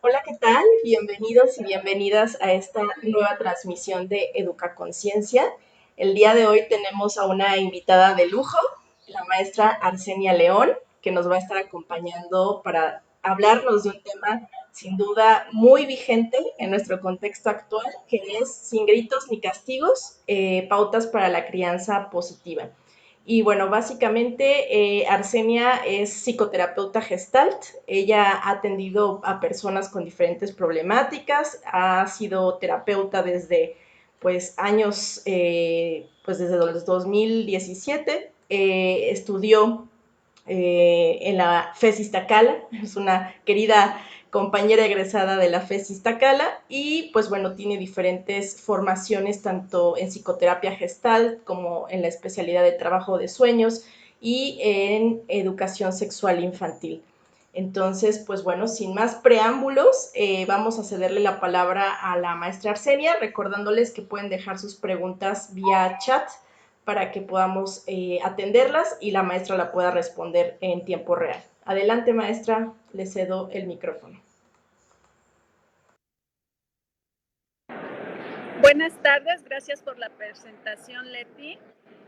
Hola, ¿qué tal? Bienvenidos y bienvenidas a esta nueva transmisión de Educa Conciencia. El día de hoy tenemos a una invitada de lujo, la maestra Arsenia León, que nos va a estar acompañando para hablarnos de un tema sin duda muy vigente en nuestro contexto actual, que es Sin gritos ni castigos, pautas para la crianza positiva. Y bueno, básicamente Arsenia es psicoterapeuta gestalt. Ella ha atendido a personas con diferentes problemáticas, ha sido terapeuta desde pues años, pues desde los 2017. Estudió en la FES Iztacala, es una querida compañera egresada de la FES Iztacala y pues bueno, tiene diferentes formaciones tanto en psicoterapia gestal como en la especialidad de trabajo de sueños y en educación sexual infantil. Entonces, pues bueno, sin más preámbulos, vamos a cederle la palabra a la maestra Arsenia, recordándoles que pueden dejar sus preguntas vía chat para que podamos atenderlas y la maestra la pueda responder en tiempo real. Adelante, maestra, le cedo el micrófono. Buenas tardes, gracias por la presentación, Leti.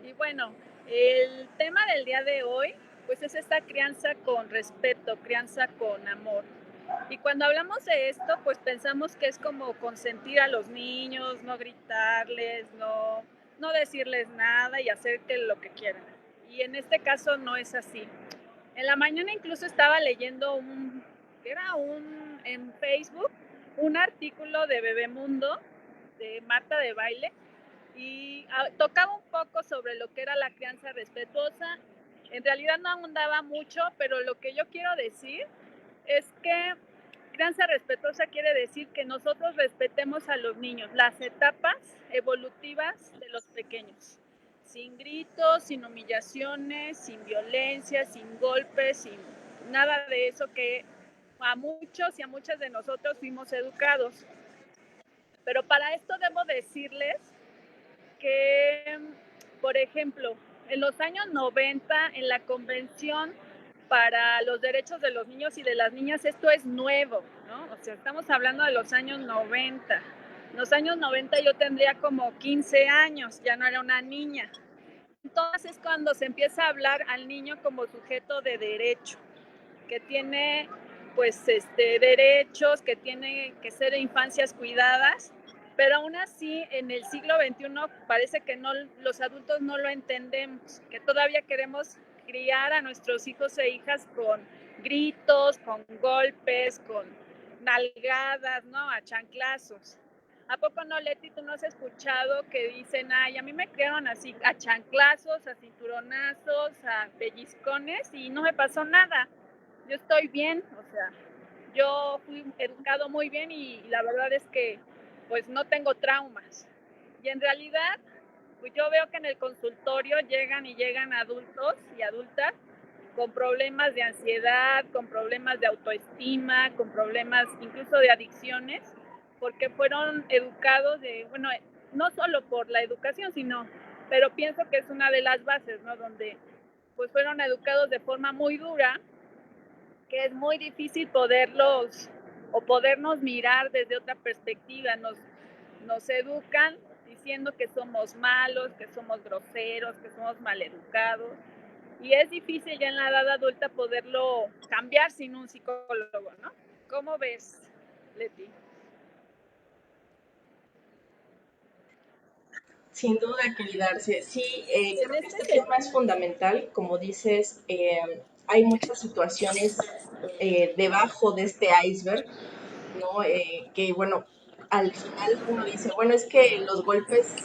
Y bueno, el tema del día de hoy, pues es esta crianza con respeto, crianza con amor. Y cuando hablamos de esto, pues pensamos que es como consentir a los niños, no gritarles, no decirles nada y hacer que lo que quieran. Y en este caso no es así. En la mañana incluso estaba leyendo en Facebook, un artículo de Bebemundo, de Marta de Baile, y tocaba un poco sobre lo que era la crianza respetuosa. En realidad no ahondaba mucho, pero lo que yo quiero decir es que crianza respetuosa quiere decir que nosotros respetemos a los niños, las etapas evolutivas de los pequeños, sin gritos, sin humillaciones, sin violencia, sin golpes, sin nada de eso que a muchos y a muchas de nosotros fuimos educados. Pero para esto debo decirles que, por ejemplo, en los años 90, en la Convención para los Derechos de los Niños y de las Niñas, esto es nuevo, ¿no? O sea, estamos hablando de los años 90. En los años 90 yo tendría como 15 años, ya no era una niña. Entonces es cuando se empieza a hablar al niño como sujeto de derecho, que tiene pues derechos, que tiene que ser infancias cuidadas, pero aún así en el siglo XXI parece que no, los adultos no lo entendemos, que todavía queremos criar a nuestros hijos e hijas con gritos, con golpes, con nalgadas, ¿no? A chanclazos. ¿A poco no, Leti, tú no has escuchado que dicen, ay, a mí me criaron así, a chanclazos, a cinturonazos, a pellizcones y no me pasó nada? Yo estoy bien, o sea, yo fui educado muy bien y la verdad es que pues no tengo traumas. Y en realidad, pues yo veo que en el consultorio llegan adultos y adultas con problemas de ansiedad, con problemas de autoestima, con problemas incluso de adicciones, porque fueron educados bueno, no solo por la educación, pero pienso que es una de las bases, ¿no? Donde pues fueron educados de forma muy dura, que es muy difícil podernos mirar desde otra perspectiva. Nos educan diciendo que somos malos, que somos groseros, que somos maleducados. Y es difícil ya en la edad adulta poderlo cambiar sin un psicólogo, ¿no? ¿Cómo ves, Leti? Sin duda, querida Arce. Sí, En creo que este este tema es sentido, fundamental. Como dices, hay muchas situaciones debajo de este iceberg, ¿no? Que bueno, al final uno dice, bueno, es que los golpes,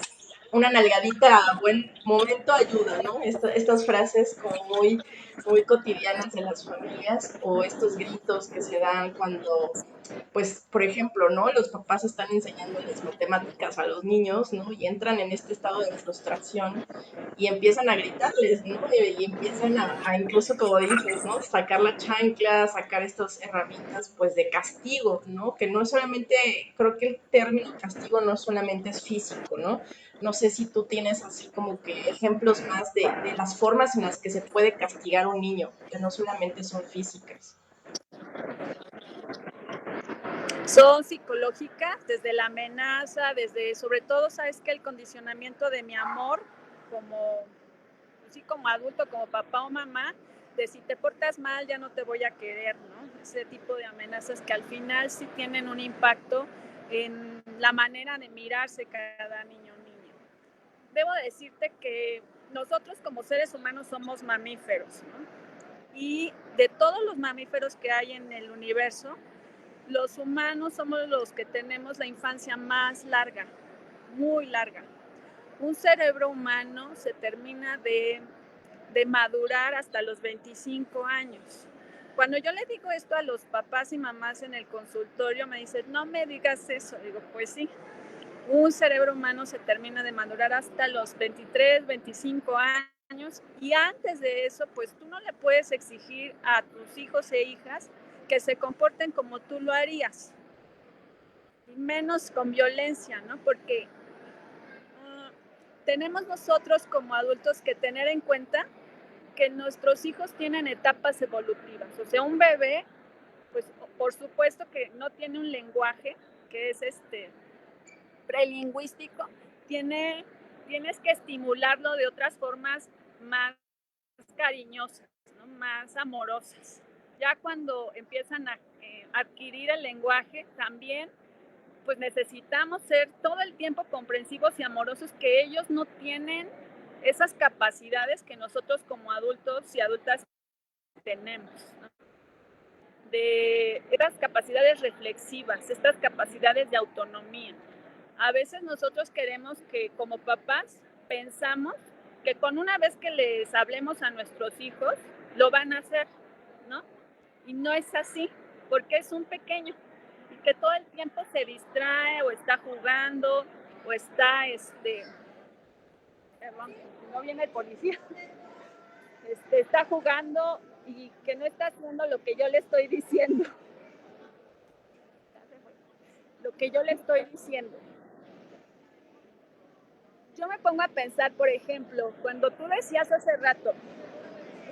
una nalgadita a buen momento ayuda, ¿no? Estas frases como muy cotidianas en las familias o estos gritos que se dan cuando pues, por ejemplo, ¿no? Los papás están enseñándoles matemáticas a los niños, ¿no? Y entran en este estado de frustración y empiezan a gritarles, ¿no? Y empiezan a incluso, como dices, ¿no? Sacar la chancla, sacar estas herramientas, pues, de castigo, ¿no? Que no es solamente, creo que el término castigo no solamente es físico, ¿no? No sé si tú tienes así como que ejemplos más de las formas en las que se puede castigar a un niño, que no solamente son físicas. son psicológicas, desde la amenaza, desde sobre todo, sabes que el condicionamiento de mi amor como, sí, como adulto, como papá o mamá, de si te portas mal ya no te voy a querer, ¿no? Ese tipo de amenazas que al final sí tienen un impacto en la manera de mirarse cada niño o niña. Debo decirte que nosotros como seres humanos somos mamíferos, ¿no? Y de todos los mamíferos que hay en el universo, los humanos somos los que tenemos la infancia más larga, muy larga. Un cerebro humano se termina de madurar hasta los 25 años. Cuando yo le digo esto a los papás y mamás en el consultorio, me dicen, no me digas eso. Digo, pues sí, un cerebro humano se termina de madurar hasta los 23, 25 años y antes de eso, pues tú no le puedes exigir a tus hijos e hijas que se comporten como tú lo harías, y menos con violencia, ¿no? Porque tenemos nosotros como adultos que tener en cuenta que nuestros hijos tienen etapas evolutivas. O sea, un bebé, pues por supuesto que no tiene un lenguaje que es prelingüístico, tienes que estimularlo de otras formas más cariñosas, ¿no? Más amorosas. Ya cuando empiezan a adquirir el lenguaje, también pues necesitamos ser todo el tiempo comprensivos y amorosos, que ellos no tienen esas capacidades que nosotros como adultos y adultas tenemos, ¿no? De estas capacidades reflexivas, estas capacidades de autonomía. A veces nosotros queremos que como papás pensamos que con una vez que les hablemos a nuestros hijos, lo van a hacer, ¿no? Y no es así, porque es un pequeño y que todo el tiempo se distrae o está jugando o está, perdón, no viene el policía, está jugando y que no está haciendo lo que yo le estoy diciendo. Lo que yo le estoy diciendo. Yo me pongo a pensar, por ejemplo, cuando tú decías hace rato,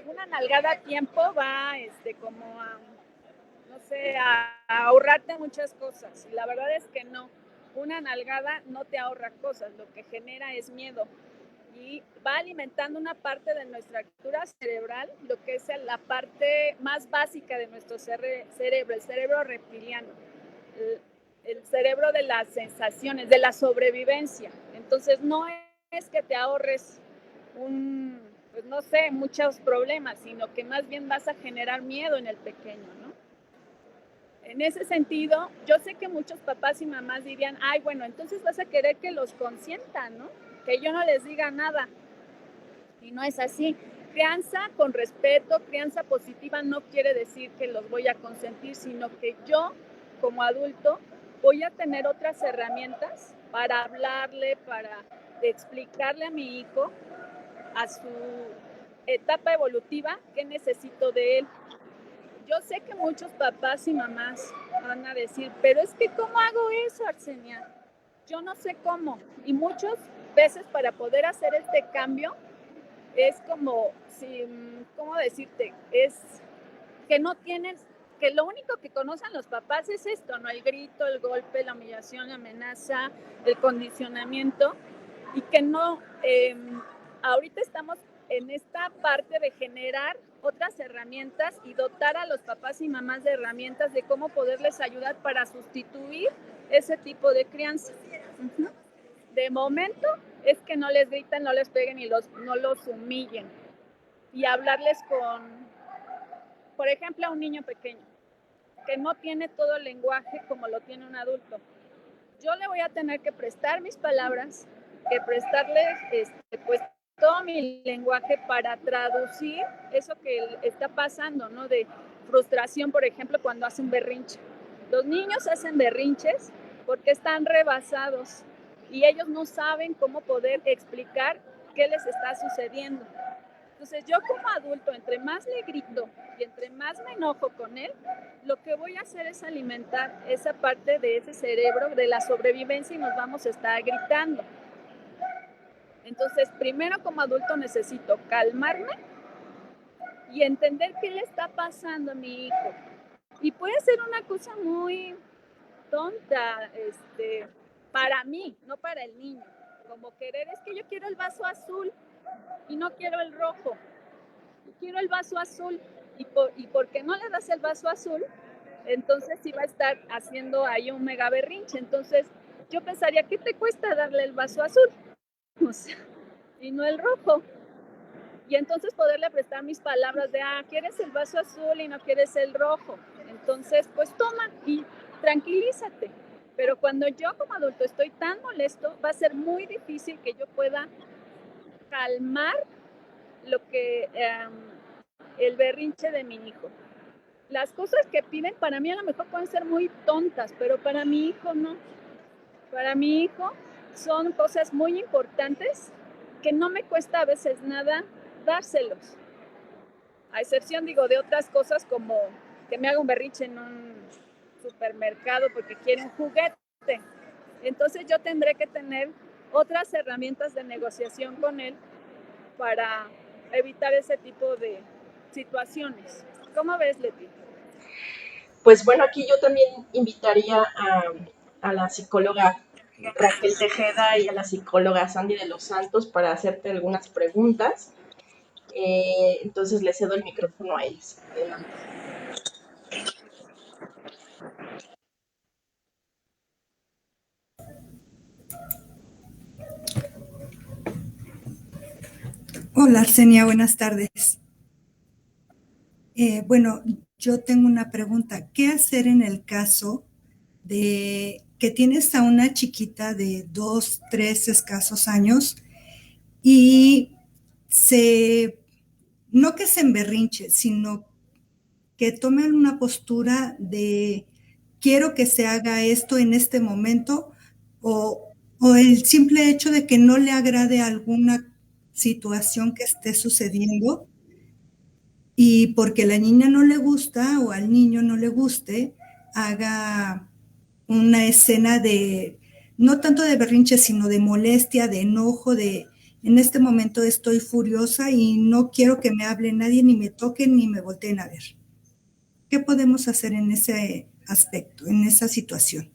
una nalgada a tiempo va como a, no sé, a ahorrarte muchas cosas. Y la verdad es que no. Una nalgada no te ahorra cosas, lo que genera es miedo. Y va alimentando una parte de nuestra estructura cerebral, lo que es la parte más básica de nuestro cerebro, el cerebro reptiliano, el cerebro de las sensaciones, de la sobrevivencia. Entonces no es que te ahorres pues no sé, muchos problemas, sino que más bien vas a generar miedo en el pequeño, ¿no? En ese sentido, yo sé que muchos papás y mamás dirían, ay, bueno, entonces vas a querer que los consientan, ¿no? Que yo no les diga nada. Y no es así. Crianza con respeto, crianza positiva no quiere decir que los voy a consentir, sino que yo, como adulto, voy a tener otras herramientas para hablarle, para explicarle a mi hijo, a su etapa evolutiva, qué necesito de él. Yo sé que muchos papás y mamás van a decir, pero es que ¿cómo hago eso, Arsenia? Yo no sé cómo. Y muchas veces para poder hacer este cambio es como, si, ¿cómo decirte? Es que no tienen, que lo único que conocen los papás es esto, ¿no? El grito, el golpe, la humillación, la amenaza, el condicionamiento, y que no, ahorita estamos en esta parte de generar otras herramientas y dotar a los papás y mamás de herramientas de cómo poderles ayudar para sustituir ese tipo de crianza. Uh-huh. De momento es que no les griten, no les peguen y no los humillen. Y hablarles por ejemplo, a un niño pequeño que no tiene todo el lenguaje como lo tiene un adulto. Yo le voy a tener que prestar mis palabras, que prestarle pues todo mi lenguaje para traducir eso que está pasando, ¿no? De frustración, por ejemplo, cuando hacen berrinche. Los niños hacen berrinches porque están rebasados y ellos no saben cómo poder explicar qué les está sucediendo. Entonces yo como adulto, entre más le grito y entre más me enojo con él, lo que voy a hacer es alimentar esa parte de ese cerebro de la sobrevivencia y nos vamos a estar gritando. Entonces, primero como adulto necesito calmarme y entender qué le está pasando a mi hijo. Y puede ser una cosa muy tonta, para mí, no para el niño. Como querer, es que yo quiero el vaso azul y no quiero el rojo. Quiero el vaso azul y porque no le das el vaso azul, entonces sí va a estar haciendo ahí un mega berrinche. Entonces yo pensaría, ¿qué te cuesta darle el vaso azul? O sea, y no el rojo. Y entonces poderle prestar mis palabras de, quieres el vaso azul y no quieres el rojo. Entonces, pues toma y tranquilízate. Pero cuando yo como adulto estoy tan molesto, va a ser muy difícil que yo pueda calmar lo que el berrinche de mi hijo. Las cosas que piden para mí a lo mejor pueden ser muy tontas, pero para mi hijo no. Para mi hijo son cosas muy importantes que no me cuesta a veces nada dárselos. A excepción, digo, de otras cosas como que me haga un berrinche en un supermercado porque quiere un juguete. Entonces yo tendré que tener otras herramientas de negociación con él para evitar ese tipo de situaciones. ¿Cómo ves, Leti? Pues bueno, aquí yo también invitaría a la psicóloga Raquel Tejeda y a la psicóloga Sandy de los Santos para hacerte algunas preguntas. Entonces le cedo el micrófono a ellos. Adelante. Hola Arsenia, buenas tardes. Bueno, yo tengo una pregunta. ¿Qué hacer en el caso de que tienes a una chiquita de 2, 3 escasos años y no que se emberrinche, sino que tome una postura de quiero que se haga esto en este momento o el simple hecho de que no le agrade alguna situación que esté sucediendo y porque a la niña no le gusta o al niño no le guste, haga una escena de, no tanto de berrinche, sino de molestia, de enojo, de en este momento estoy furiosa y no quiero que me hable nadie, ni me toquen, ni me volteen a ver. ¿Qué podemos hacer en ese aspecto, en esa situación?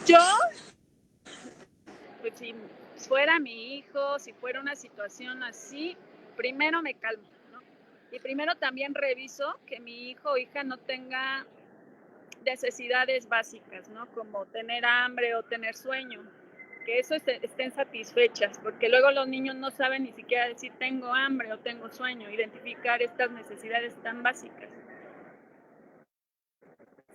Yo, pues si fuera mi hijo, si fuera una situación así, primero me calmo, ¿no? Y primero también reviso que mi hijo o hija no tenga necesidades básicas, ¿no? Como tener hambre o tener sueño, que eso estén satisfechas, porque luego los niños no saben ni siquiera decir tengo hambre o tengo sueño, identificar estas necesidades tan básicas.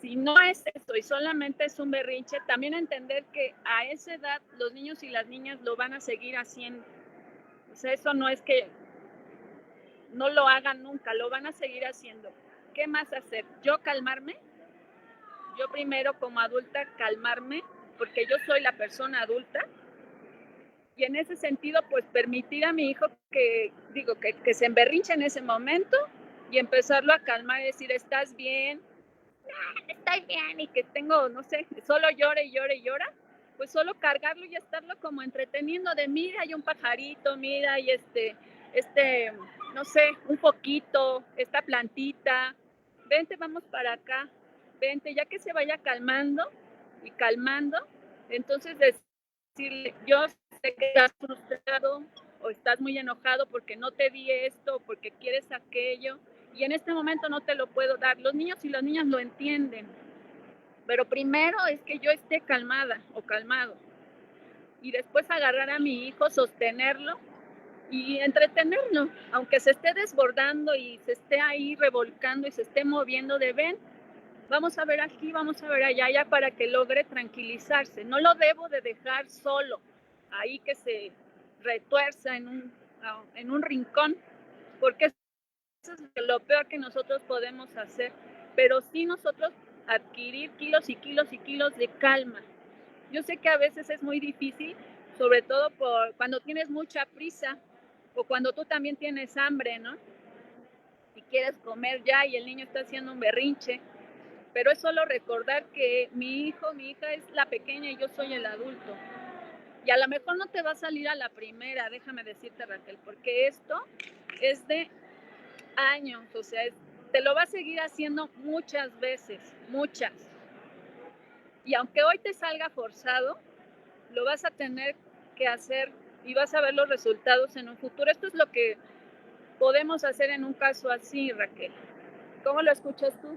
Si no es esto y solamente es un berrinche, también entender que a esa edad los niños y las niñas lo van a seguir haciendo. O sea, eso no es que no lo hagan nunca, lo van a seguir haciendo. ¿Qué más hacer? Yo calmarme, yo primero como adulta calmarme, porque yo soy la persona adulta, y en ese sentido, pues permitir a mi hijo que se emberrinche en ese momento y empezarlo a calmar y decir, ¿estás bien? Estoy bien, y que tengo, no sé, solo llora y llora y llora, pues solo cargarlo y estarlo como entreteniendo de mira, hay un pajarito, mira, y no sé, un poquito, esta plantita, vente, vamos para acá, vente, ya que se vaya calmando y calmando, entonces decirle, yo sé que estás frustrado o estás muy enojado porque no te di esto, porque quieres aquello, y en este momento no te lo puedo dar. Los niños y las niñas lo entienden, pero primero es que yo esté calmada o calmado y después agarrar a mi hijo, sostenerlo y entretenerlo, aunque se esté desbordando y se esté ahí revolcando y se esté moviendo de ven, vamos a ver aquí, vamos a ver allá, ya para que logre tranquilizarse. No lo debo de dejar solo, ahí que se retuerza en un rincón, porque eso es lo peor que nosotros podemos hacer, pero sí nosotros adquirir kilos y kilos y kilos de calma. Yo sé que a veces es muy difícil, sobre todo cuando tienes mucha prisa o cuando tú también tienes hambre, ¿no? Y quieres comer ya y el niño está haciendo un berrinche, pero es solo recordar que mi hijo, mi hija es la pequeña y yo soy el adulto. Y a lo mejor no te va a salir a la primera, déjame decirte, Raquel, porque esto es de años, o sea, te lo va a seguir haciendo muchas veces, muchas. Y aunque hoy te salga forzado, lo vas a tener que hacer y vas a ver los resultados en un futuro. Esto es lo que podemos hacer en un caso así, Raquel. ¿Cómo lo escuchas tú?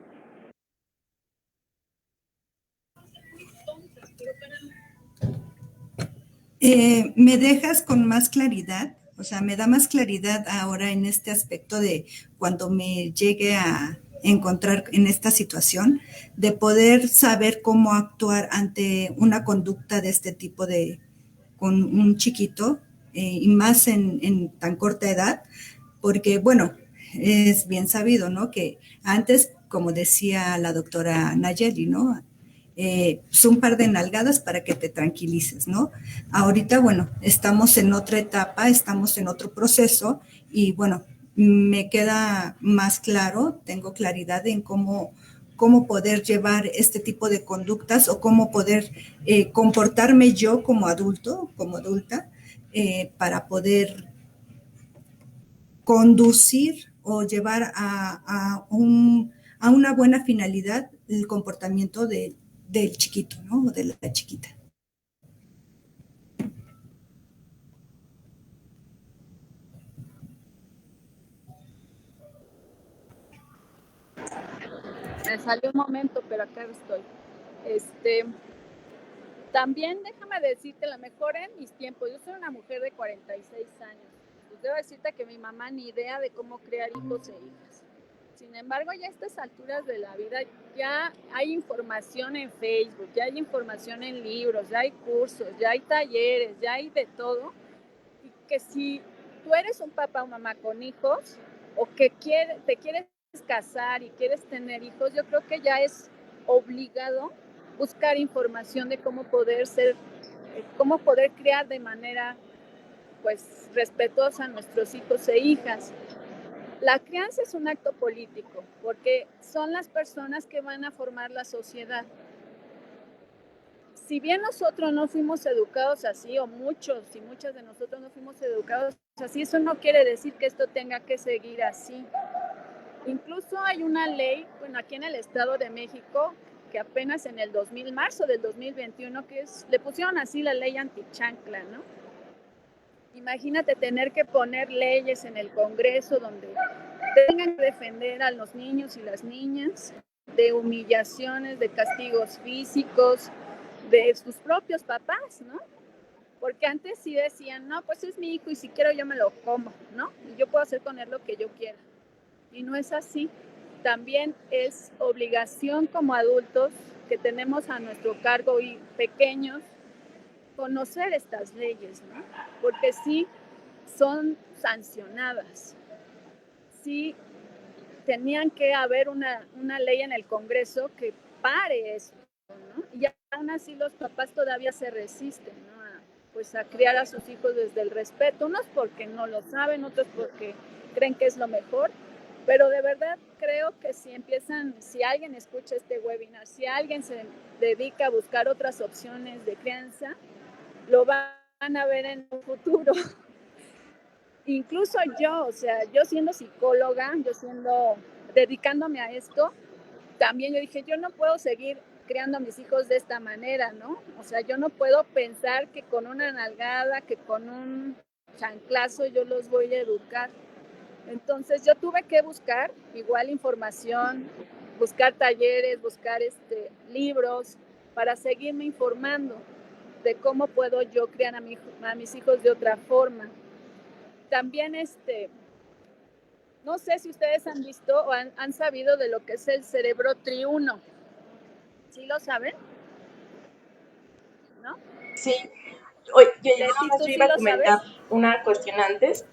Me dejas con más claridad, o sea, me da más claridad ahora en este aspecto de cuando me llegue a encontrar en esta situación, de poder saber cómo actuar ante una conducta de este tipo de, con un chiquito, y más en tan corta edad, porque bueno, es bien sabido, ¿no? Que antes, como decía la doctora Nayeli, ¿no? Un par de nalgadas para que te tranquilices, ¿no? Ahorita, bueno, estamos en otra etapa, estamos en otro proceso y bueno, me queda más claro, tengo claridad en cómo poder llevar este tipo de conductas o cómo poder comportarme yo como adulto, como adulta, para poder conducir o llevar a una buena finalidad el comportamiento del chiquito, ¿no? O de la chiquita. Me salió un momento, pero acá estoy. También déjame decirte, la mejor en mis tiempos, yo soy una mujer de 46 años, pues debo decirte que mi mamá ni idea de cómo crear hijos e hijas. Sin embargo, ya a estas alturas de la vida ya hay información en Facebook, ya hay información en libros, ya hay cursos, ya hay talleres, ya hay de todo. Y que si tú eres un papá o mamá con hijos o que te quieres casar y quieres tener hijos, yo creo que ya es obligado buscar información de cómo poder criar de manera pues respetuosa a nuestros hijos e hijas. La crianza es un acto político porque son las personas que van a formar la sociedad. Si bien nosotros no fuimos educados así, o muchos y muchas de nosotros no fuimos educados así, eso no quiere decir que esto tenga que seguir así. Incluso hay una ley, bueno, aquí en el Estado de México, que apenas en el marzo del 2021, le pusieron así la ley antichancla, ¿no? Imagínate tener que poner leyes en el Congreso donde tengan que defender a los niños y las niñas de humillaciones, de castigos físicos, de sus propios papás, ¿no? Porque antes sí decían, no, pues es mi hijo y si quiero yo me lo como, ¿no? Y yo puedo hacer con él lo que yo quiera. Y no es así. También es obligación como adultos que tenemos a nuestro cargo y pequeños conocer estas leyes, ¿no? Porque sí son sancionadas. Sí tenían que haber una ley en el Congreso que pare eso, ¿no? Y aún así los papás todavía se resisten, ¿no? A criar a sus hijos desde el respeto, unos porque no lo saben, otros porque creen que es lo mejor, pero de verdad creo que si alguien escucha este webinar, si alguien se dedica a buscar otras opciones de crianza, lo van a ver en un futuro. Incluso yo, o sea, yo siendo psicóloga, dedicándome a esto, también yo dije, yo no puedo seguir criando a mis hijos de esta manera, ¿no? O sea, yo no puedo pensar que con una nalgada, que con un chanclazo yo los voy a educar. Entonces yo tuve que buscar igual información, buscar talleres, buscar libros para seguirme informando de cómo puedo yo criar a mis hijos de otra forma. También no sé si ustedes han visto o han sabido de lo que es el cerebro triuno. ¿Sí lo saben? ¿No? Sí. Oye, yo ¿tú iba sí a lo comentar sabes? una cuestión antes.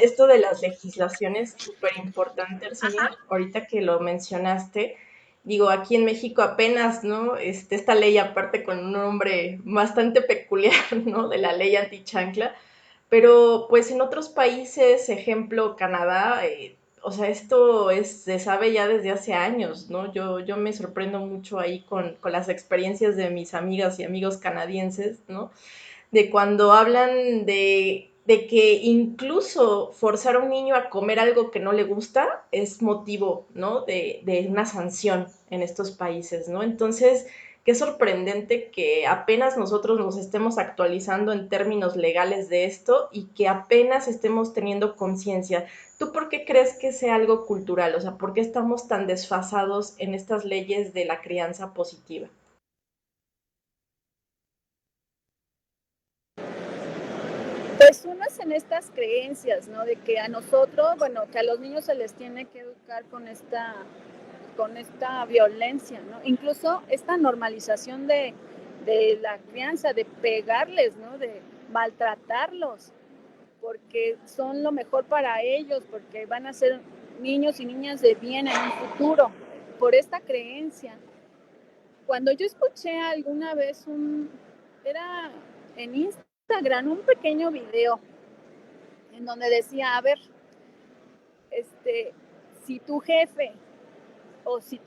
Esto de las legislaciones, súper importante, Arcelia, Ajá. ahorita que lo mencionaste. Digo, aquí en México apenas, ¿no? Esta ley, aparte con un nombre bastante peculiar, ¿no? De la ley antichancla, pero pues en otros países, ejemplo Canadá, o sea, se sabe ya desde hace años, ¿no? Yo me sorprendo mucho ahí con las experiencias de mis amigas y amigos canadienses, ¿no? De cuando hablan de de que incluso forzar a un niño a comer algo que no le gusta es motivo, ¿no? De una sanción en estos países, ¿no? Entonces, qué sorprendente que apenas nosotros nos estemos actualizando en términos legales de esto y que apenas estemos teniendo conciencia. ¿Tú por qué crees que sea algo cultural? O sea, ¿por qué estamos tan desfasados en estas leyes de la crianza positiva? Pues uno es en estas creencias, ¿no? De que a nosotros, bueno, que a los niños se les tiene que educar con esta violencia, ¿no? Incluso esta normalización de la crianza, de pegarles, ¿no? De maltratarlos, porque son lo mejor para ellos, porque van a ser niños y niñas de bien en un futuro, por esta creencia. Cuando yo escuché alguna vez era en Instagram, un pequeño video en donde decía, a ver, si tu jefe o si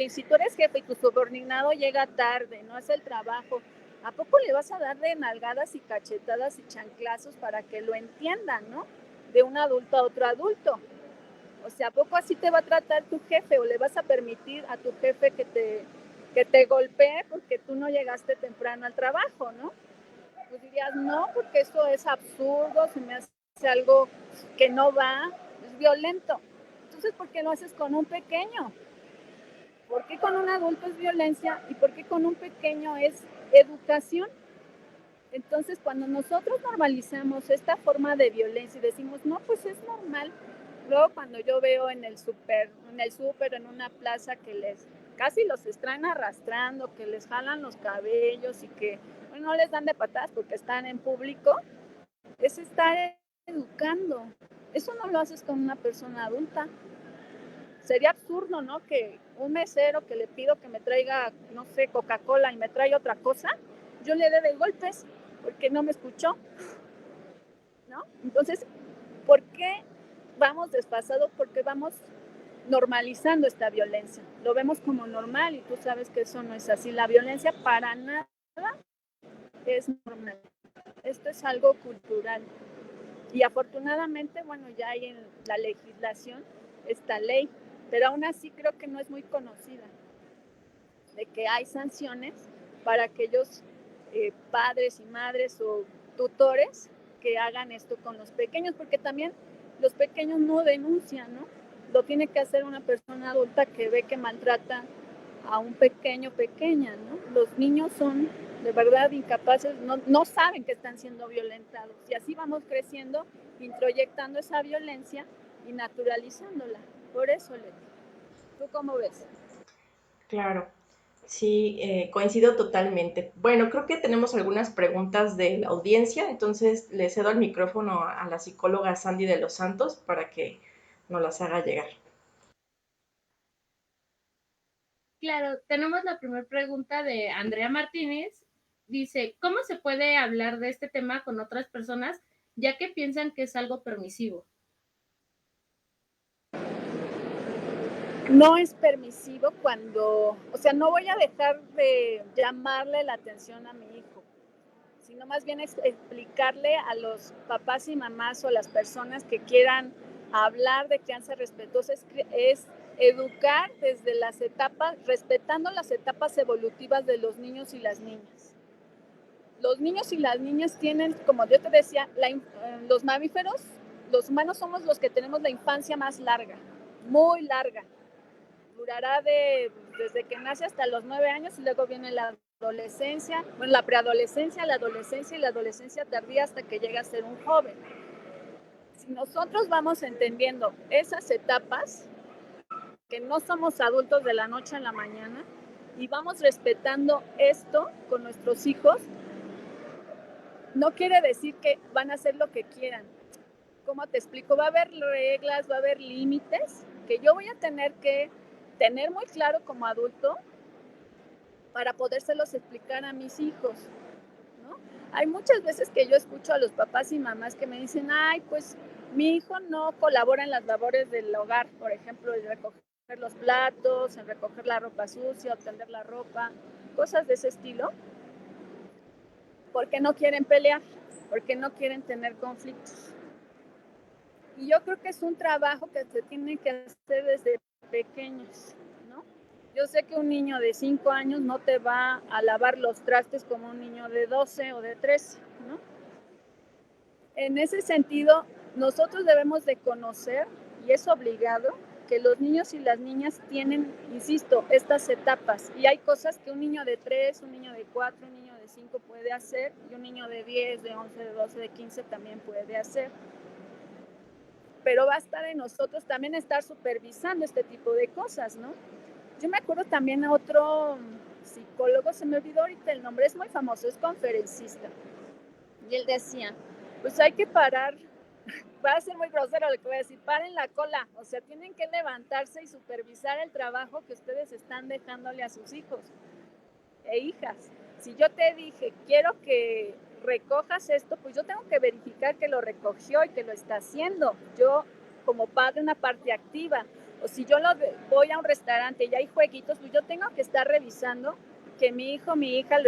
si tú eres jefe y tu subordinado llega tarde, no hace el trabajo, ¿a poco le vas a dar de nalgadas y cachetadas y chanclazos para que lo entiendan, ¿no? De un adulto a otro adulto. O sea, ¿a poco así te va a tratar tu jefe o le vas a permitir a tu jefe que te golpee porque tú no llegaste temprano al trabajo, ¿no? Pues dirías, no, porque eso es absurdo, se me hace algo que no va, es violento. Entonces, ¿por qué lo haces con un pequeño? ¿Por qué con un adulto es violencia y por qué con un pequeño es educación? Entonces, cuando nosotros normalizamos esta forma de violencia y decimos, no, pues es normal, luego cuando yo veo en el súper, en una plaza que casi los están arrastrando, que les jalan los cabellos y que bueno, no les dan de patadas porque están en público, es estar educando. Eso no lo haces con una persona adulta. Sería absurdo, ¿no? Que un mesero que le pido que me traiga, no sé, Coca-Cola y me trae otra cosa, yo le dé de golpes porque no me escuchó, ¿no? Entonces, ¿por qué vamos desfasados? Porque vamos normalizando esta violencia. Lo vemos como normal y tú sabes que eso no es así. La violencia para nada es normal. Esto es algo cultural. Y afortunadamente, bueno, ya hay en la legislación esta ley, pero aún así creo que no es muy conocida, de que hay sanciones para aquellos padres y madres o tutores que hagan esto con los pequeños, porque también los pequeños no denuncian, ¿no? Lo tiene que hacer una persona adulta que ve que maltrata a un pequeño, pequeña, ¿no? Los niños son de verdad incapaces, no saben que están siendo violentados y así vamos creciendo, introyectando esa violencia y naturalizándola. Por eso, Leti, ¿tú cómo ves? Claro, sí, coincido totalmente. Bueno, creo que tenemos algunas preguntas de la audiencia, entonces le cedo el micrófono a la psicóloga Sandy de los Santos para que nos las haga llegar. Claro, tenemos la primera pregunta de Andrea Martínez. Dice, ¿cómo se puede hablar de este tema con otras personas ya que piensan que es algo permisivo? No es permisivo o sea, no voy a dejar de llamarle la atención a mi hijo, sino más bien explicarle a los papás y mamás o a las personas que quieran hablar de crianza respetuosa, es educar desde las etapas, respetando las etapas evolutivas de los niños y las niñas. Los niños y las niñas tienen, como yo te decía, los mamíferos, los humanos somos los que tenemos la infancia más larga, muy larga. Durará desde que nace hasta los 9 años y luego viene la adolescencia, bueno, la preadolescencia, la adolescencia y la adolescencia tardía hasta que llega a ser un joven. Si nosotros vamos entendiendo esas etapas, que no somos adultos de la noche a la mañana, y vamos respetando esto con nuestros hijos, no quiere decir que van a hacer lo que quieran. ¿Cómo te explico? Va a haber reglas, va a haber límites que yo voy a tener que tener muy claro como adulto para podérselos explicar a mis hijos, ¿no? Hay muchas veces que yo escucho a los papás y mamás que me dicen, ay, pues mi hijo no colabora en las labores del hogar, por ejemplo, en recoger los platos, en recoger la ropa sucia, tender la ropa, cosas de ese estilo. porque no quieren pelear, porque no quieren tener conflictos. Y yo creo que es un trabajo que se tiene que hacer desde pequeños, ¿no? Yo sé que un niño de 5 años no te va a lavar los trastes como un niño de 12 o de 13, ¿no? En ese sentido, nosotros debemos de conocer, y es obligado, que los niños y las niñas tienen, insisto, estas etapas. Y hay cosas que un niño de 3, un niño de 4, un niño de 5 puede hacer, y un niño de 10, de 11, de 12, de 15 también puede hacer. Pero basta de nosotros también estar supervisando este tipo de cosas, ¿no? Yo me acuerdo también a otro psicólogo, se me olvidó ahorita el nombre, es muy famoso, es conferencista. Y él decía, pues hay que parar, va a ser muy grosero lo que voy a decir, paren la cola, o sea, tienen que levantarse y supervisar el trabajo que ustedes están dejándole a sus hijos e hijas. Si yo te dije, quiero que recojas esto, pues yo tengo que verificar que lo recogió y que lo está haciendo. Yo, como padre, una parte activa. O si yo voy a un restaurante y hay jueguitos, pues yo tengo que estar revisando que mi hijo, mi hija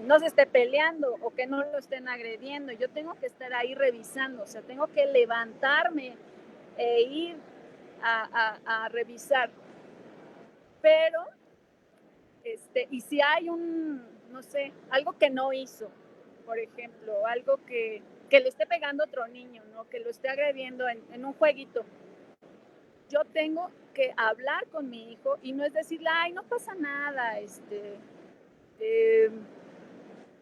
no se esté peleando o que no lo estén agrediendo. Yo tengo que estar ahí revisando, o sea, tengo que levantarme e ir a revisar. Pero, y si hay no sé, algo que no hizo, por ejemplo, algo que le esté pegando a otro niño, ¿no? Que lo esté agrediendo en un jueguito, yo tengo que hablar con mi hijo y no es decirle, ay, no pasa nada,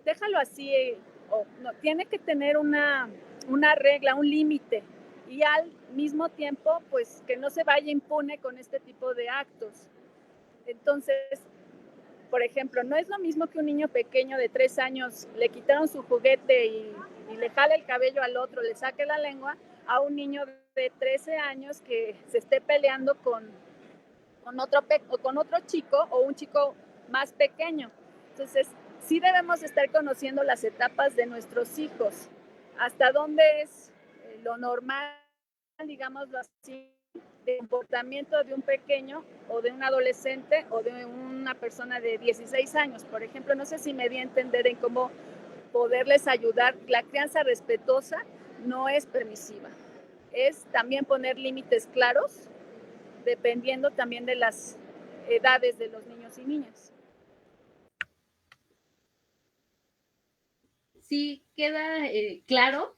déjalo así, o no, tiene que tener una regla, un límite, y al mismo tiempo, pues, que no se vaya impune con este tipo de actos. Entonces, por ejemplo, no es lo mismo que un niño pequeño de 3 años le quitaron su juguete y le jale el cabello al otro, le saque la lengua, a un niño de 13 años que se esté peleando con otro chico o un chico más pequeño. Entonces, sí debemos estar conociendo las etapas de nuestros hijos, hasta dónde es lo normal, digámoslo así, de comportamiento de un pequeño o de un adolescente o de una persona de 16 años. Por ejemplo, no sé si me di a entender en cómo poderles ayudar. La crianza respetuosa no es permisiva, es también poner límites claros dependiendo también de las edades de los niños y niñas. Sí, queda claro,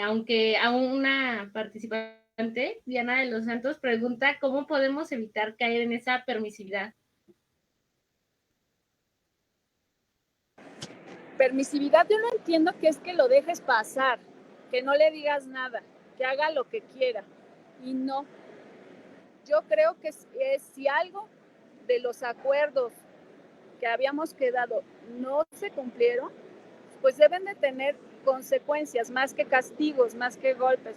aunque a una participante, Diana de los Santos, pregunta cómo podemos evitar caer en esa permisividad. Permisividad, yo no entiendo que es que lo dejes pasar, que no le digas nada, que haga lo que quiera. Y no, yo creo que si algo de los acuerdos que habíamos quedado no se cumplieron, pues deben de tener consecuencias, más que castigos, más que golpes,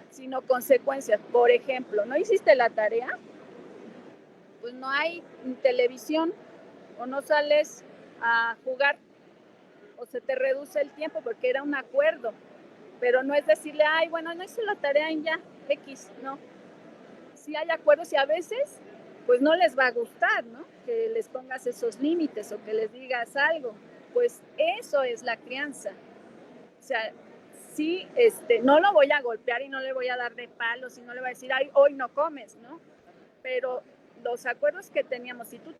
sino consecuencias. Por ejemplo, ¿no hiciste la tarea? Pues no hay televisión o no sales a jugar o se te reduce el tiempo porque era un acuerdo. Pero no es decirle, ay, bueno, no hice la tarea en ya, X, no. Sí hay acuerdos y a veces pues no les va a gustar, ¿no? Que les pongas esos límites o que les digas algo. Pues eso es la crianza. O sea, sí, no lo voy a golpear y no le voy a dar de palos y no le voy a decir, ay, hoy no comes, ¿no? Pero los acuerdos que teníamos, si tú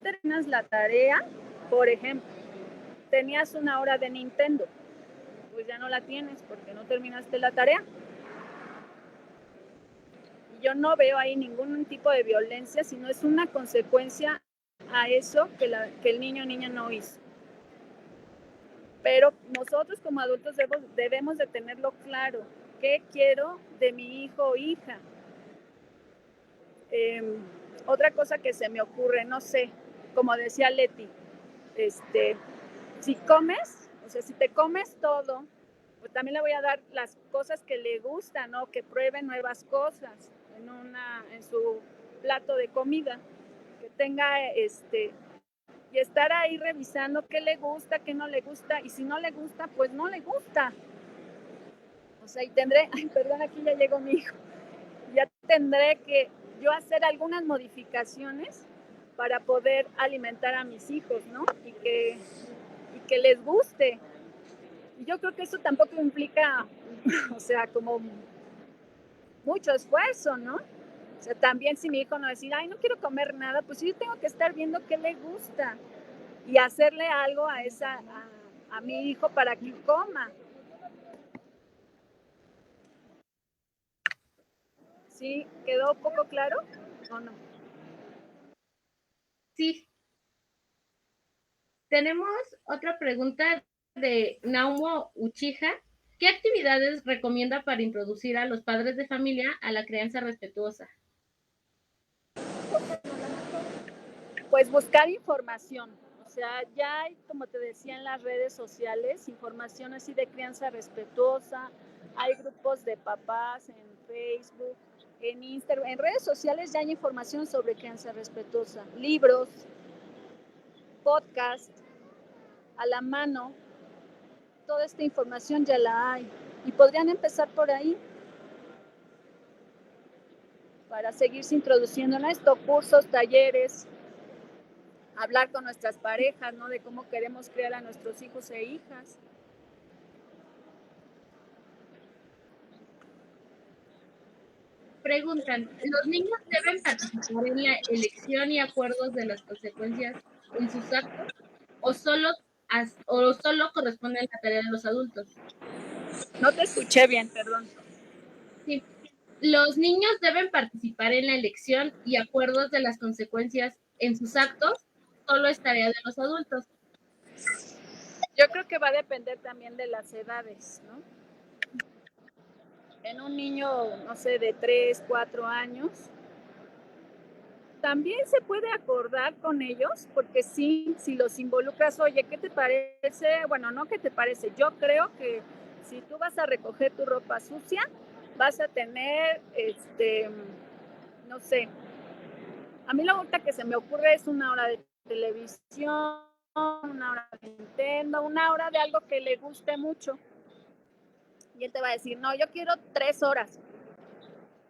terminas la tarea, por ejemplo, tenías una hora de Nintendo, pues ya no la tienes porque no terminaste la tarea. Y yo no veo ahí ningún tipo de violencia, sino es una consecuencia a eso que el niño o niña no hizo. Pero nosotros como adultos debemos de tenerlo claro. ¿Qué quiero de mi hijo o hija? Otra cosa que se me ocurre, no sé, como decía Leti, si comes, o sea, si te comes todo, pues también le voy a dar las cosas que le gustan, ¿no? Que pruebe nuevas cosas en su plato de comida, que tenga y estar ahí revisando qué le gusta, qué no le gusta, y si no le gusta, pues no le gusta. O sea, y perdón, aquí ya llegó mi hijo, ya tendré que yo hacer algunas modificaciones para poder alimentar a mis hijos, ¿no? Y que que les guste. Y yo creo que eso tampoco implica, o sea, como mucho esfuerzo, ¿no? O sea, también si mi hijo no decir, ay, no quiero comer nada, pues yo tengo que estar viendo qué le gusta y hacerle algo a mi hijo para que coma. ¿Sí? ¿Quedó poco claro o no? Sí. Tenemos otra pregunta de Naumo Uchiha. ¿Qué actividades recomienda para introducir a los padres de familia a la crianza respetuosa? Pues buscar información. O sea, ya hay, como te decía, en las redes sociales, información así de crianza respetuosa. Hay grupos de papás en Facebook, en Instagram. En redes sociales ya hay información sobre crianza respetuosa. Libros, podcast, a la mano. Toda esta información ya la hay. Y podrían empezar por ahí para seguirse introduciendo en esto. Cursos, talleres, hablar con nuestras parejas, ¿no? De cómo queremos criar a nuestros hijos e hijas. Preguntan, ¿los niños deben participar en la elección y acuerdos de las consecuencias en sus actos o solo corresponde a la tarea de los adultos? No te escuché bien, perdón. Sí. ¿Los niños deben participar en la elección y acuerdos de las consecuencias en sus actos? Solo es tarea de los adultos. Yo creo que va a depender también de las edades, ¿no? En un niño, no sé, de 3, 4 años, también se puede acordar con ellos, porque sí, si los involucras, oye, ¿qué te parece? Bueno, no, ¿qué te parece? Yo creo que si tú vas a recoger tu ropa sucia, vas a tener, no sé, a mí lo única que se me ocurre es una hora de televisión, una hora de Nintendo, una hora de algo que le guste mucho. Y él te va a decir, no, yo quiero 3 horas.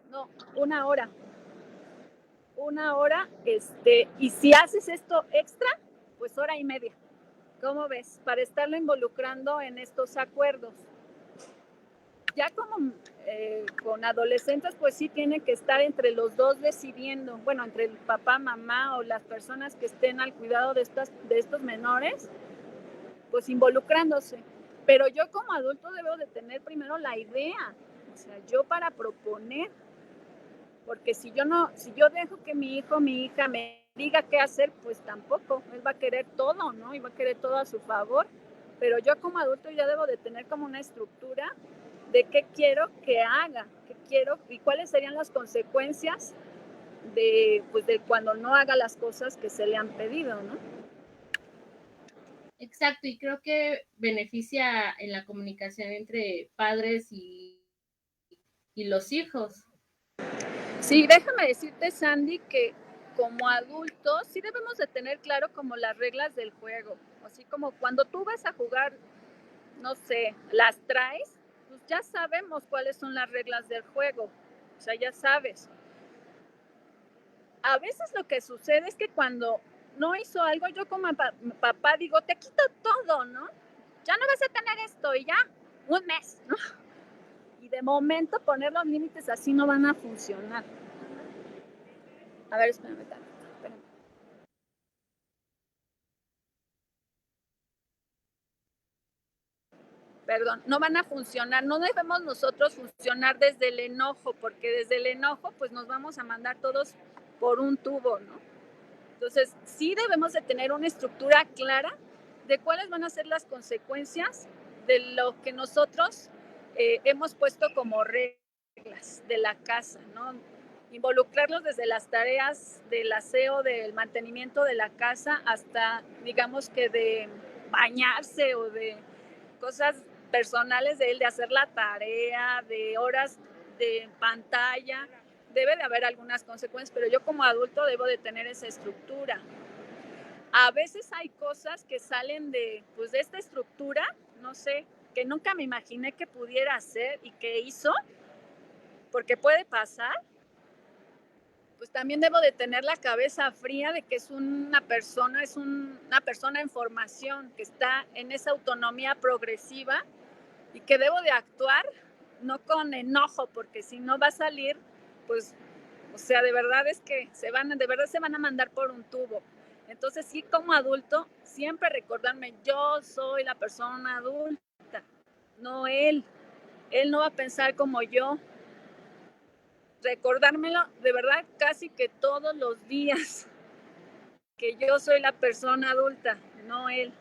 No, una hora. Una hora, y si haces esto extra, pues hora y media. ¿Cómo ves? Para estarlo involucrando en estos acuerdos. Ya como con adolescentes, pues sí tiene que estar entre los dos decidiendo, bueno, entre el papá, mamá o las personas que estén al cuidado de estos menores, pues involucrándose. Pero yo como adulto debo de tener primero la idea, o sea, yo para proponer, porque si yo dejo que mi hijo, mi hija me diga qué hacer, pues tampoco, él va a querer todo, ¿no? Y va a querer todo a su favor, pero yo como adulto ya debo de tener como una estructura de qué quiero que haga, qué quiero y cuáles serían las consecuencias de cuando no haga las cosas que se le han pedido, ¿no? Exacto, y creo que beneficia en la comunicación entre padres y los hijos. Sí, déjame decirte, Sandy, que como adultos sí debemos de tener claro como las reglas del juego. Así como cuando tú vas a jugar, no sé, las traes, pues ya sabemos cuáles son las reglas del juego. O sea, ya sabes. A veces lo que sucede es que cuando no hizo algo, yo como papá digo, te quito todo, ¿no? Ya no vas a tener esto y ya, un mes, ¿no? Y de momento poner los límites así no van a funcionar. A ver, espérame. Perdón, no van a funcionar, no debemos nosotros funcionar desde el enojo, porque desde el enojo pues nos vamos a mandar todos por un tubo, ¿no? Entonces, sí debemos de tener una estructura clara de cuáles van a ser las consecuencias de lo que nosotros hemos puesto como reglas de la casa, ¿no? Involucrarlos desde las tareas del aseo, del mantenimiento de la casa, hasta, digamos que de bañarse o de cosas personales de él, de hacer la tarea, de horas de pantalla. Debe de haber algunas consecuencias, pero yo como adulto debo de tener esa estructura. A veces hay cosas que salen de esta estructura, no sé, que nunca me imaginé que pudiera hacer y que hizo, porque puede pasar, pues también debo de tener la cabeza fría de que es una persona en formación, que está en esa autonomía progresiva y que debo de actuar no con enojo, porque si no va a salir, pues, o sea, de verdad es que se van a mandar por un tubo. Entonces sí, como adulto, siempre recordarme, yo soy la persona adulta, no él. Él no va a pensar como yo. Recordármelo de verdad casi que todos los días, que yo soy la persona adulta, no él.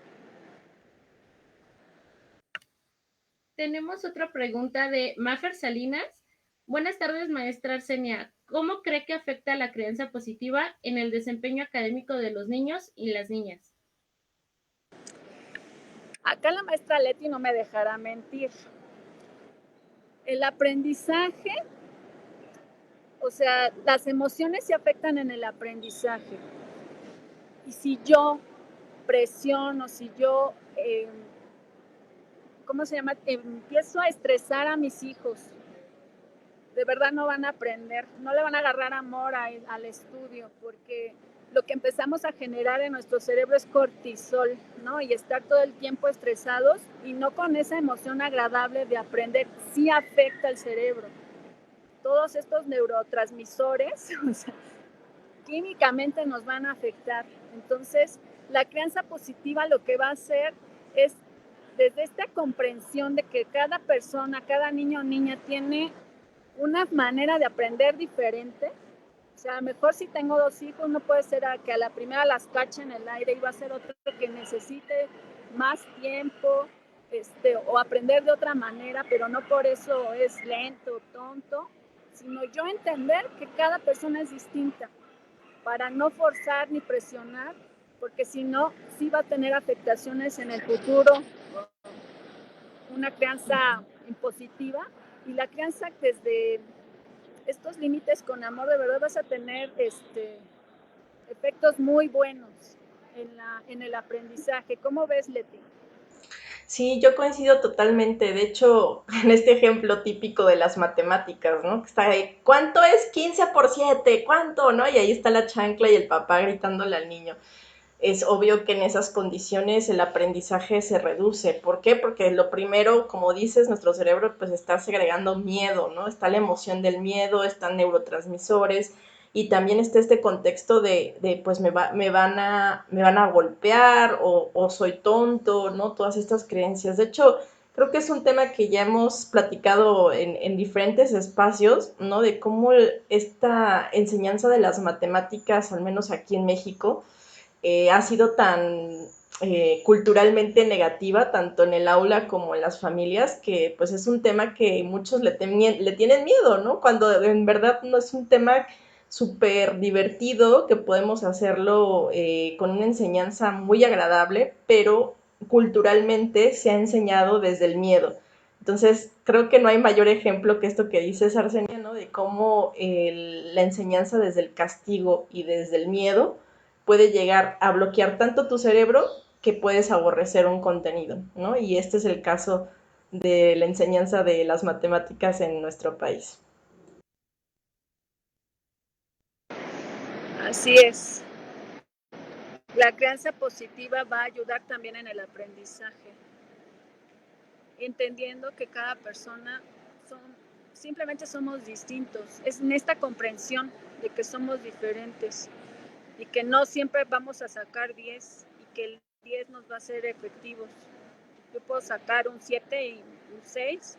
Tenemos otra pregunta de Mafer Salinas. Buenas tardes, maestra Arsenia. ¿Cómo cree que afecta la crianza positiva en el desempeño académico de los niños y las niñas? Acá la maestra Leti no me dejará mentir. El aprendizaje, o sea, las emociones se afectan en el aprendizaje. Y si yo presiono, si yo, empiezo a estresar a mis hijos, de verdad no van a aprender, no le van a agarrar amor al estudio, porque lo que empezamos a generar en nuestro cerebro es cortisol, ¿no? Y estar todo el tiempo estresados y no con esa emoción agradable de aprender, sí afecta al cerebro. Todos estos neurotransmisores, o sea, químicamente nos van a afectar. Entonces, la crianza positiva lo que va a hacer es, desde esta comprensión de que cada persona, cada niño o niña tiene una manera de aprender diferente. O sea, a lo mejor si tengo 2 hijos, no puede ser que a la primera las cache en el aire y va a ser otro que necesite más tiempo, o aprender de otra manera, pero no por eso es lento, tonto, sino yo entender que cada persona es distinta para no forzar ni presionar, porque si no, sí va a tener afectaciones en el futuro, una crianza impositiva. Y la crianza desde estos límites con amor, de verdad vas a tener efectos muy buenos en el aprendizaje. ¿Cómo ves, Leti? Sí, yo coincido totalmente. De hecho, en este ejemplo típico de las matemáticas, ¿no? Que está ahí, ¿cuánto es 15 por 7? ¿Cuánto? ¿No? Y ahí está la chancla y el papá gritándole al niño. Es obvio que en esas condiciones el aprendizaje se reduce. ¿Por qué? Porque lo primero, como dices, nuestro cerebro pues está segregando miedo, ¿no? Está la emoción del miedo, están neurotransmisores y también está este contexto de pues me van a golpear o soy tonto, ¿no? Todas estas creencias. De hecho, creo que es un tema que ya hemos platicado en diferentes espacios, ¿no? De cómo esta enseñanza de las matemáticas, al menos aquí en México, ha sido tan culturalmente negativa, tanto en el aula como en las familias, que pues es un tema que muchos le tienen miedo, ¿no? Cuando en verdad no es un tema súper divertido, que podemos hacerlo con una enseñanza muy agradable, pero culturalmente se ha enseñado desde el miedo. Entonces, creo que no hay mayor ejemplo que esto que dices, Arsenia, ¿no? De cómo la enseñanza desde el castigo y desde el miedo puede llegar a bloquear tanto tu cerebro que puedes aborrecer un contenido, ¿no? Y este es el caso de la enseñanza de las matemáticas en nuestro país. Así es. La crianza positiva va a ayudar también en el aprendizaje, entendiendo que cada persona simplemente somos distintos. Es en esta comprensión de que somos diferentes y que no siempre vamos a sacar 10 y que el 10 nos va a ser efectivos. Yo puedo sacar un 7 y un 6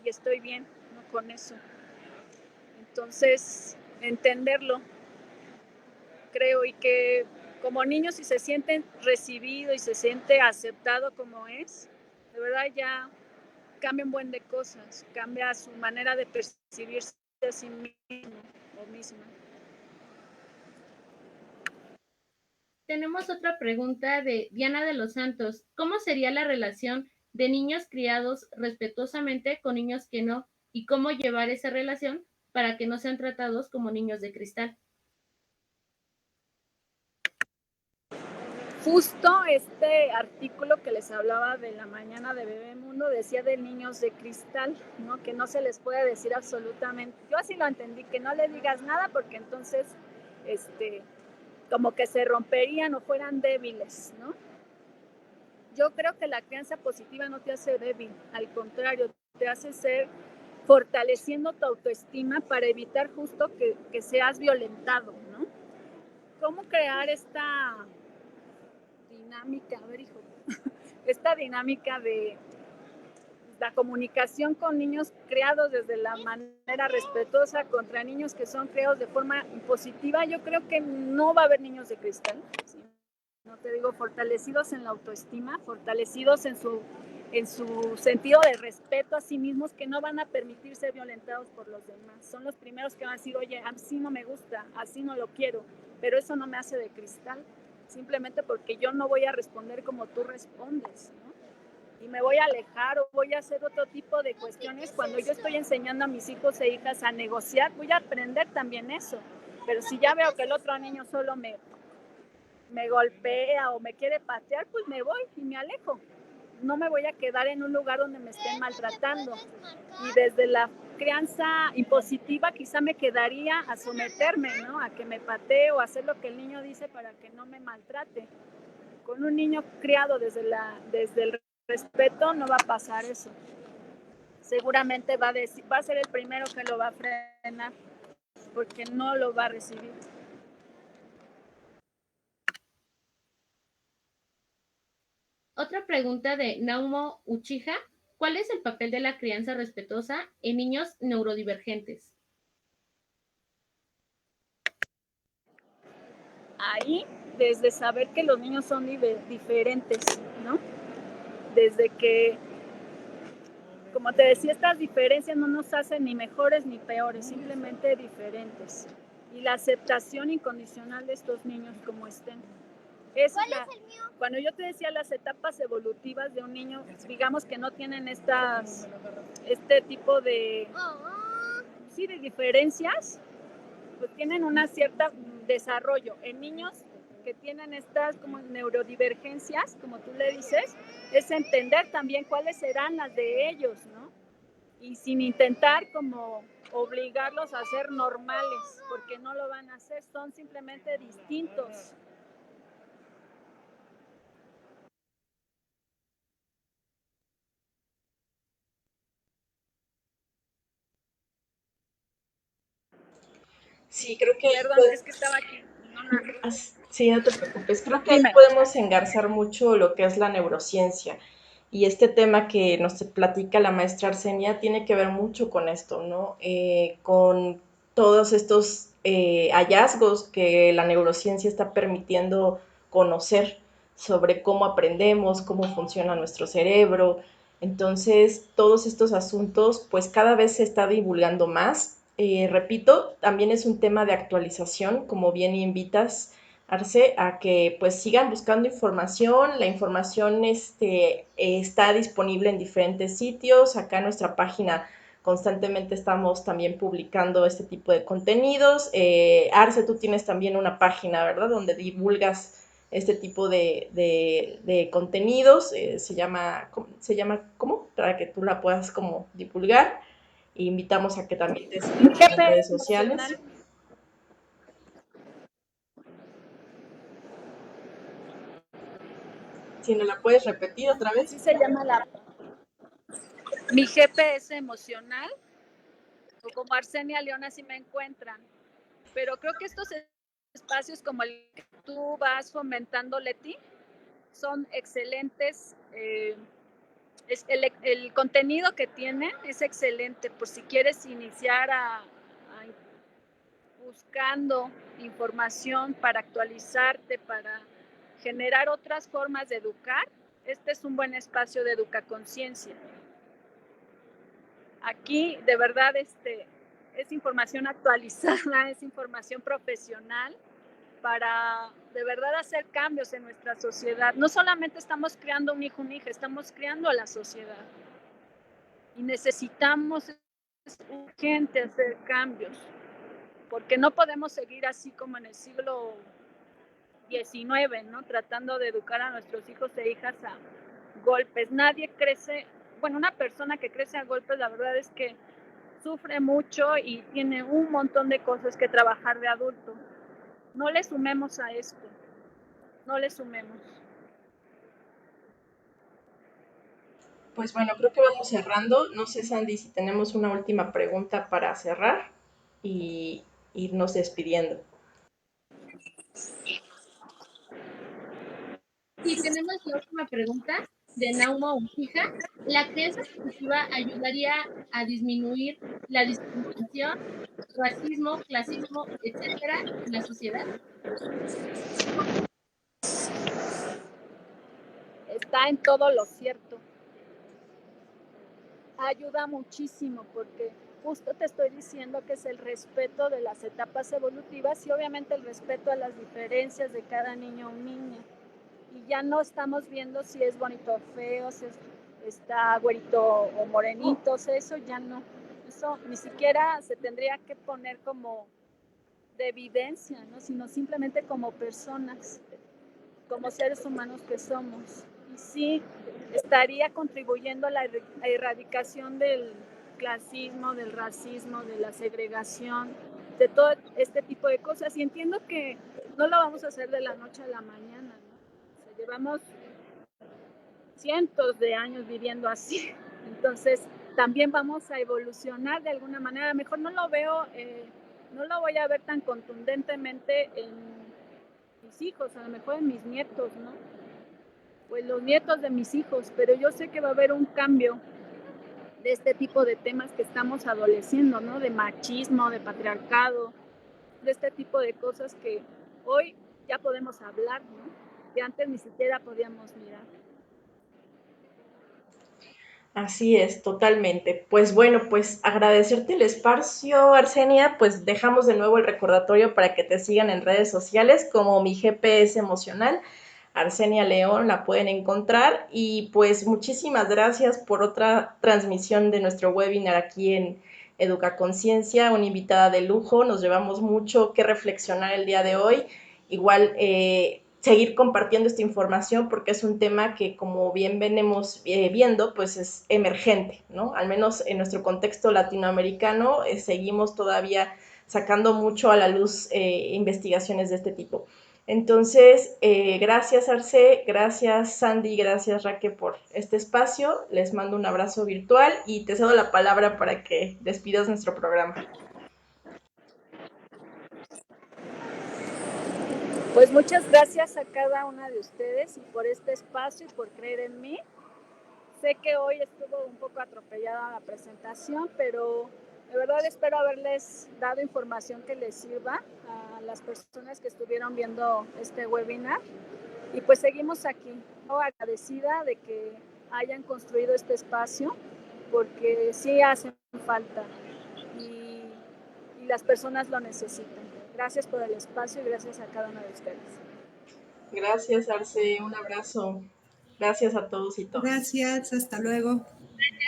y estoy bien, ¿no? Con eso. Entonces, entenderlo, creo, y que como niños, si se sienten recibido y se siente aceptado como es, de verdad ya cambia un buen de cosas, cambia su manera de percibirse a sí mismo o misma. Tenemos otra pregunta de Diana de los Santos. ¿Cómo sería la relación de niños criados respetuosamente con niños que no? ¿Y cómo llevar esa relación para que no sean tratados como niños de cristal? Justo este artículo que les hablaba de la mañana de Bebemundo decía de niños de cristal, ¿no? Que no se les puede decir absolutamente. Yo así lo entendí, que no le digas nada porque entonces como que se romperían o fueran débiles, ¿no? Yo creo que la crianza positiva no te hace débil, al contrario, te hace ser fortaleciendo tu autoestima para evitar justo que seas violentado, ¿no? ¿Cómo crear esta dinámica? A ver, hijo, esta dinámica de la comunicación con niños creados desde la manera respetuosa contra niños que son creados de forma impositiva? Yo creo que no va a haber niños de cristal, ¿sí? No te digo, fortalecidos en la autoestima, fortalecidos en su sentido de respeto a sí mismos, que no van a permitir ser violentados por los demás. Son los primeros que van a decir, oye, así no me gusta, así no lo quiero, pero eso no me hace de cristal, simplemente porque yo no voy a responder como tú respondes, ¿no? Y me voy a alejar o voy a hacer otro tipo de cuestiones. Cuando yo estoy enseñando a mis hijos e hijas a negociar, voy a aprender también eso. Pero si ya veo que el otro niño solo me golpea o me quiere patear, pues me voy y me alejo. No me voy a quedar en un lugar donde me estén maltratando. Y desde la crianza impositiva quizá me quedaría a someterme, ¿no? A que me patee o hacer lo que el niño dice para que no me maltrate. Con un niño criado desde el respeto no va a pasar eso. Seguramente va a ser el primero que lo va a frenar porque no lo va a recibir. Otra pregunta de Naumo Uchiha. ¿Cuál es el papel de la crianza respetuosa en niños neurodivergentes? Ahí, desde saber que los niños son diferentes, ¿no? Desde que, como te decía, estas diferencias no nos hacen ni mejores ni peores, simplemente diferentes. Y la aceptación incondicional de estos niños como estén. Cuando yo te decía las etapas evolutivas de un niño, digamos que no tienen este tipo de diferencias, pues tienen una cierta desarrollo. En niños que tienen estas como neurodivergencias, como tú le dices, es entender también cuáles serán las de ellos, ¿no? Y sin intentar como obligarlos a ser normales, porque no lo van a hacer, son simplemente distintos. Sí, creo que Perdón, es que estaba aquí. sí, no te preocupes. Creo que ahí podemos engarzar mucho lo que es la neurociencia. Y este tema que nos platica la maestra Arsenia tiene que ver mucho con esto, ¿no? Con todos estos hallazgos que la neurociencia está permitiendo conocer sobre cómo aprendemos, cómo funciona nuestro cerebro. Entonces, todos estos asuntos, pues cada vez se está divulgando más. Repito, también es un tema de actualización, como bien invitas, Arce, a que pues sigan buscando información. La información está disponible en diferentes sitios. Acá en nuestra página constantemente estamos también publicando este tipo de contenidos. Arce, tú tienes también una página, ¿verdad? Donde divulgas este tipo de contenidos. Se llama ¿cómo? Para que tú la puedas como divulgar. E invitamos a que también te sigan en las redes sociales. Si no la puedes repetir otra vez. Así se llama mi GPS emocional, o como Arsenia León, así me encuentran. Pero creo que estos espacios como el que tú vas fomentando, Leti, son excelentes. El contenido que tiene es excelente por si quieres iniciar buscando información para actualizarte, para generar otras formas de educar. Este es un buen espacio de educaconciencia. Aquí de verdad es información actualizada, es información profesional para de verdad hacer cambios en nuestra sociedad. No solamente estamos creando un hijo, una hija, estamos creando a la sociedad. Y necesitamos urgente hacer cambios, porque no podemos seguir así como en el siglo 19, ¿no? Tratando de educar a nuestros hijos e hijas a golpes. Nadie crece, bueno, una persona que crece a golpes, la verdad es que sufre mucho y tiene un montón de cosas que trabajar de adulto. No le sumemos a esto, no le sumemos. Pues bueno, creo que vamos cerrando. No sé, Sandy, si tenemos una última pregunta para cerrar y irnos despidiendo. Sí, tenemos la última pregunta de Nauma Ujija. ¿La crianza positiva ayudaría a disminuir la discriminación, racismo, clasismo, etcétera, en la sociedad? Está en todo lo cierto. Ayuda muchísimo porque justo te estoy diciendo que es el respeto de las etapas evolutivas y obviamente el respeto a las diferencias de cada niño o niña. Y ya no estamos viendo si es bonito o feo, si está güerito o morenito, o sea, eso ya no. Eso ni siquiera se tendría que poner como de evidencia, ¿no? Sino simplemente como personas, como seres humanos que somos. Y sí, estaría contribuyendo a la erradicación del clasismo, del racismo, de la segregación, de todo este tipo de cosas. Y entiendo que no lo vamos a hacer de la noche a la mañana, ¿no? O sea, llevamos cientos de años viviendo así. Entonces, también vamos a evolucionar de alguna manera. A lo mejor no lo veo, no lo voy a ver tan contundentemente en mis hijos, a lo mejor en mis nietos, ¿no? Pues los nietos de mis hijos, pero yo sé que va a haber un cambio de este tipo de temas que estamos adoleciendo, ¿no? De machismo, de patriarcado, de este tipo de cosas que hoy ya podemos hablar, ¿no? Que antes ni siquiera podíamos mirar. Así es, totalmente. Pues bueno, pues agradecerte el espacio, Arsenia, pues dejamos de nuevo el recordatorio para que te sigan en redes sociales como mi GPS emocional, Arsenia León, la pueden encontrar y pues muchísimas gracias por otra transmisión de nuestro webinar aquí en Educa Conciencia, una invitada de lujo, nos llevamos mucho que reflexionar el día de hoy, igual seguir compartiendo esta información porque es un tema que, como bien venimos viendo, pues es emergente, ¿no? Al menos en nuestro contexto latinoamericano seguimos todavía sacando mucho a la luz investigaciones de este tipo. Entonces, gracias Arce, gracias Sandy, gracias Raque por este espacio. Les mando un abrazo virtual y te cedo la palabra para que despidas nuestro programa. Pues muchas gracias a cada una de ustedes y por este espacio y por creer en mí. Sé que hoy estuvo un poco atropellada la presentación, pero de verdad espero haberles dado información que les sirva a las personas que estuvieron viendo este webinar. Y pues seguimos aquí, ¿no? Agradecida de que hayan construido este espacio, porque sí hacen falta y las personas lo necesitan. Gracias por el espacio y gracias a cada uno de ustedes. Gracias, Arce, un abrazo. Gracias a todos y todas. Gracias, hasta luego.